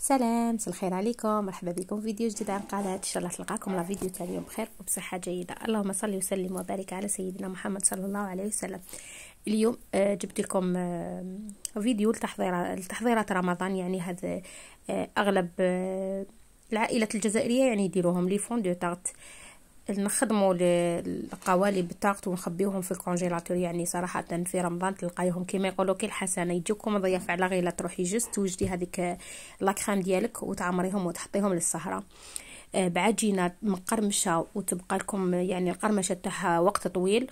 سلام، مساء الخير عليكم. مرحبا بكم في فيديو جديد عن قناة. ان شاء الله تلقاكم لا فيديو تاع اليوم بخير وبصحة جيدة. اللهم صل وسلم وبارك على سيدنا محمد صلى الله عليه وسلم. اليوم جبت لكم فيديو لتحضيرات رمضان. يعني هذا اغلب العائلة الجزائرية يعني يديروهم لي فون دو تارت. نخدموا القوالب الطاقت ونخبيوهم في الكونجيلاتور. يعني صراحه في رمضان تلقايهم كيما يقولوا كي الحسنه يجوكم ضياف على غير تروحي جست توجدي هذيك لاكريم ديالك وتعمريهم وتحطيهم للسهره بعجينه مقرمشه وتبقى لكم يعني القرمشه تاعها وقت طويل.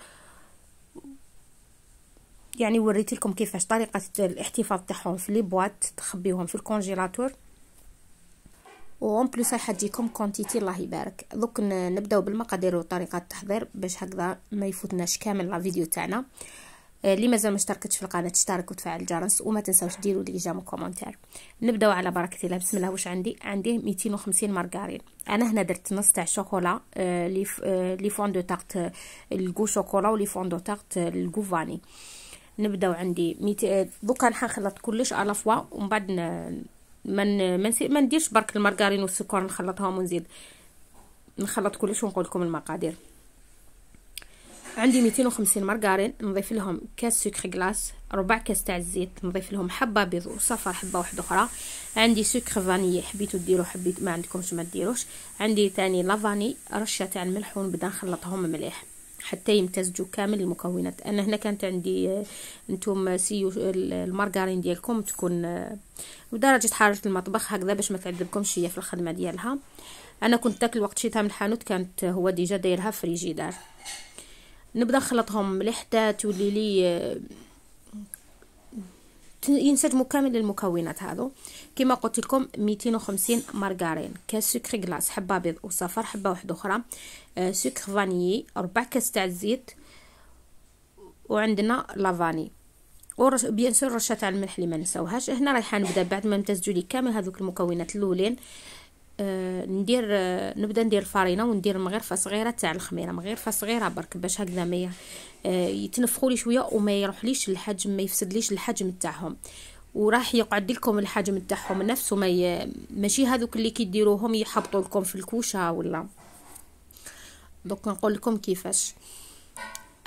يعني وريت لكم كيفاش طريقه الاحتفاظ تاعهم في لي بواط تخبيوهم في الكونجيلاتور. وون بلوس راح تجيكم كونتيتي الله يبارك. دوك نبداو بالمقادير وطريقه التحضير باش هكذا ما يفوتناش كامل لا فيديو تاعنا. اللي مازال ما اشتركتش في القناه تشترك وتفعل الجرس وما تنساوش ديروا لي جيم وكومونتير. نبداو على بركه الله. بسم الله. واش عندي 250 مارغرين. انا هنا درت نص تاع شوكولا لي فون دو تارت الكو شوكولا ولي فون دو تارت الكو فاني. نبداو عندي دوكا نخلط كلش على فوا ومن بعد ما نديرش برك المارغرين والسكر نخلطهم ونزيد نخلط كلش ونقول لكم المقادير. عندي 250 مارغرين، نضيف لهم كاس سكر غلاس، ربع كاس تاع الزيت، نضيف لهم حبه بيض وصفر حبه واحده اخرى. عندي سكر فانيي حبيتو ديروا حبيت ما عندكمش ما ديروش. عندي ثاني لافاني رشه تاع الملح ونبدا نخلطهم مليح حتى يمتزجوا كامل المكونات. انا هنا كانت عندي انتم سيو المارغرين ديالكم تكون بدرجه حراره المطبخ هكذا باش ما تعذبكمش هي في الخدمه ديالها. انا كنت داك الوقت شيتها من الحانوت كانت هو ديجا دايرها فريجيدار. نبدا نخلطهم مليح حتى تولي لي ينسجموا كامل المكونات هذو. كما قلت لكم 250 مارغرين، كاس سكر غلاس، حبه بيض وصفر حبه واحده اخرى، سكر فانيي، ربع كاس تاع الزيت، وعندنا لافاني بيان سور رشه تاع الملح اللي ما نساوهاش. هنا رايحه نبدا بعد ما امتزجوا لي كامل هذوك المكونات الاولين نبدا ندير الفرينه وندير مغرفه صغيره تاع الخميره، مغرفه صغيره برك باش هكذا ما يتنفخوا لي شويه وما يروحليش الحجم، ما يفسدليش الحجم تاعهم، وراح يقعد لكم الحجم تاعهم نفسه ماشي هذوك اللي كيديروهم يحبطوا لكم في الكوشه ولا. دوك نقول لكم كيفاش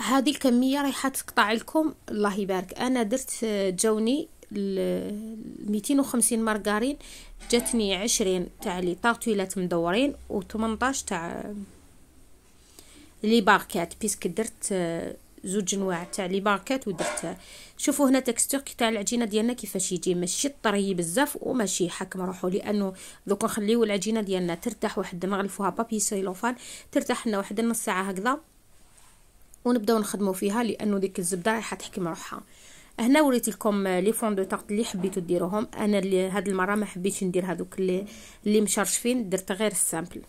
هذه الكميه رايحه تقطع لكم الله يبارك. انا درت جاوني 250 مارغرين جاتني 20 تاع لي طارتويلات مدورين و18 تاع لي باركات بيسك درت زوج انواع تاع لي باركات ودرت. شوفوا هنا تكستور تاع العجينه ديالنا كيفاش يجي، ماشي طري بزاف وماشي حكم روحو، لانه دوك نخليو العجينه ديالنا ترتاح واحد نغلفوها بابي سيلوفان ترتاح لنا واحد نص ساعه هكذا ونبداو نخدموا فيها، لانه ديك الزبده رايحه تحكم روحها. هنا وريت لكم لي فون دو تارت اللي حبيتو ديروهم. انا اللي هاد المره ما حبيتش ندير هذوك اللي مشرشفين، درت غير السامبل،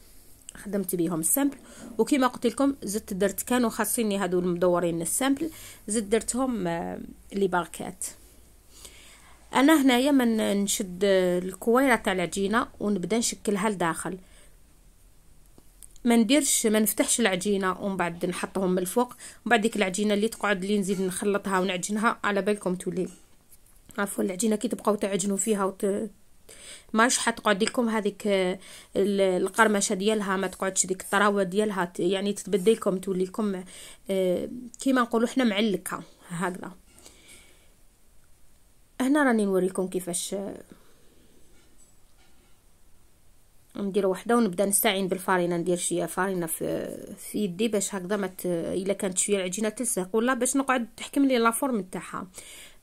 خدمت بيهم السامبل. وكما قلت لكم زدت درت كانوا خاصيني هادو المدورين السامبل زدت درتهم لي باركات. انا هنايا من نشد الكويره تاع العجينه ونبدا نشكلها لداخل، ما نفتحش العجينه ومن بعد نحطهم من الفوق، ومن بعد ديك العجينه اللي تقعد لي نزيد نخلطها ونعجنها على بالكم تولي عفوا العجينه كي تبقاو تعجنوا فيها ماش حتقعد لكم هذيك القرمشه ديالها، ما تقعدش ديك الطراوه ديالها، يعني تتبدل لكم تولي لكم كيما نقولوا حنا معلكه هكذا. هنا راني نوريكم كيفاش ندير وحده ونبدا نستعين بالفارينه، ندير شويه فارينه في يدي باش هكذا الا كانت شويه العجينه تلصق ولا باش نقعد تحكم لي لا فورم تاعها.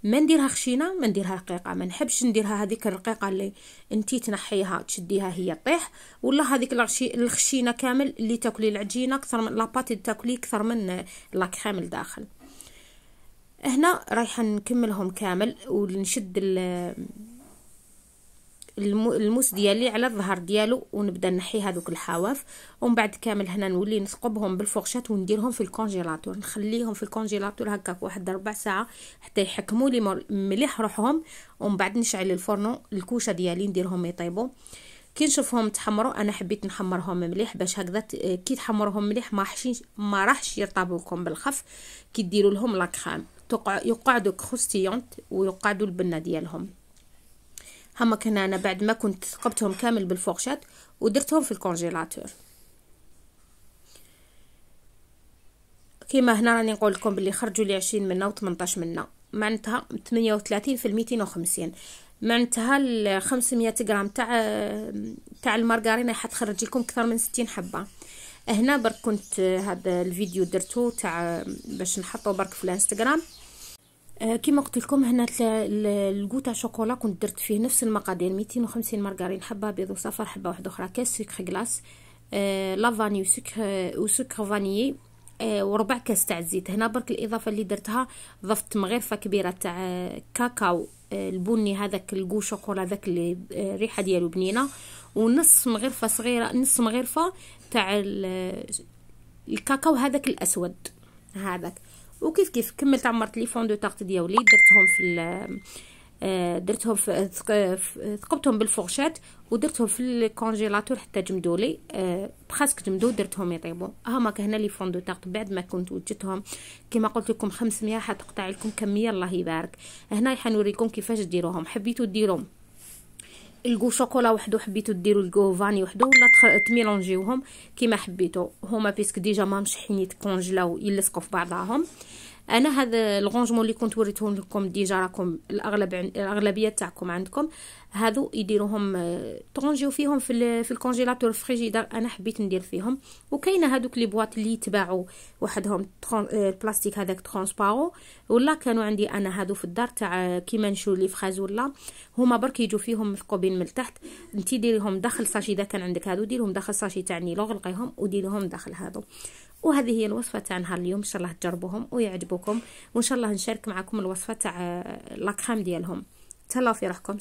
ما نديرها خشينه ما نديرها رقيقه، ما نحبش نديرها هذيك الرقيقه اللي انتي تنحيها تشديها هي طيح، ولا هذيك الخشينه كامل اللي تاكلي العجينه اكثر من لاباطي تاكلي اكثر من لا كريم الداخل. هنا رايحه نكملهم كامل ونشد الموس ديالي على الظهر ديالو ونبدا نحي هذوك الحواف، ومن بعد كامل هنا نولي نثقبهم بالفرشات ونديرهم في الكونجيلاتور، نخليهم في الكونجيلاتور هكاك واحد ربع ساعه حتى يحكموا لي مليح روحهم، ومن بعد نشعل الفرن الكوشه ديالي نديرهم يطيبوا. كي نشوفهم تحمروا انا حبيت نحمرهم مليح باش هكذا كي تحمرهم مليح ما راحش يرطبوا لكم بالخف. كي ديروا لهم لا كريم يقعدوا كروستيونت ويقعدوا البنه ديالهم. هما كان انا بعد ما كنت ثقبتهم كامل بالفورشات ودرتهم في الكونجيلاتور. كيما هنا راني نقول لكم باللي خرجوا لي 20 منا و18 منا، معناتها 38 في 250، معناتها ال 500 غرام تاع المارغرينا حتخرج لكم اكثر من 60 حبه. هنا برك كنت هذا الفيديو درته تاع باش نحطه برك في الانستغرام. كيما قلت لكم هنا الكو تاع شوكولا كنت درت فيه نفس المقادير، 250 مارغرين، حبه بيض وصفر، حبه واحده اخرى، كاس سكر غلاس، لافاني وسكر فانيي، وربع كاس تاع الزيت. هنا برك الاضافه اللي درتها ضفت مغرفه كبيره تاع كاكاو البني، هذاك الكو شوكولا ذاك اللي الريحه ديالو بنينه، ونص مغرفه صغيره، نص مغرفه تاع الكاكاو هذاك الاسود هذاك. وكيف كيف كملت عمرت لي فون دو طارت ديالي، درتهم في ثقبتهم بالفورشات ودرتهم في الكونجيلاتور حتى جمدوا لي بخاسك جمدوا، درتهم يطيبوا. هما هنا لي فون دو طارت بعد ما كنت وجدتهم كما قلت لكم 500 حتقطع لكم كميه الله يبارك. هنا حنوريكم كيفاش ديروهم. حبيتوا ديروهم الكو شوكولا وحده، حبيتوا ديروا الكو فاني وحده، ولا تميلونجيوهم كيما حبيتوا. هما بيسك ديجا ما مشحين يتكونجلاو يلصقوا في بعضهم. انا هذا الغونجمون اللي كنت وريتهم لكم ديجا راكم الاغلبيه تاعكم عندكم، هذو يديروهم ترونجيو فيهم في الكونجيلاتور فريجيدار، انا حبيت ندير فيهم. وكاينه هذوك لي بواط اللي يتباعوا وحدهم البلاستيك هذاك ترونسبارو، ولا كانوا عندي انا هذو في الدار تاع كيما نشرو لي فخاز، ولا هما برك يجوا فيهم مثقوبين من التحت. انتي ديريهم داخل ساشي، اذا كان عندك هذو ديرهم داخل ساشي تاع نيلو، غلقيهم وديريهم داخل هذو. وهذه هي الوصفه تاع نهار اليوم، ان شاء الله تجربوهم ويعجبوكم، وان شاء الله نشارك معكم الوصفه تاع لاكريم ديالهم. تهلاو في روحكم.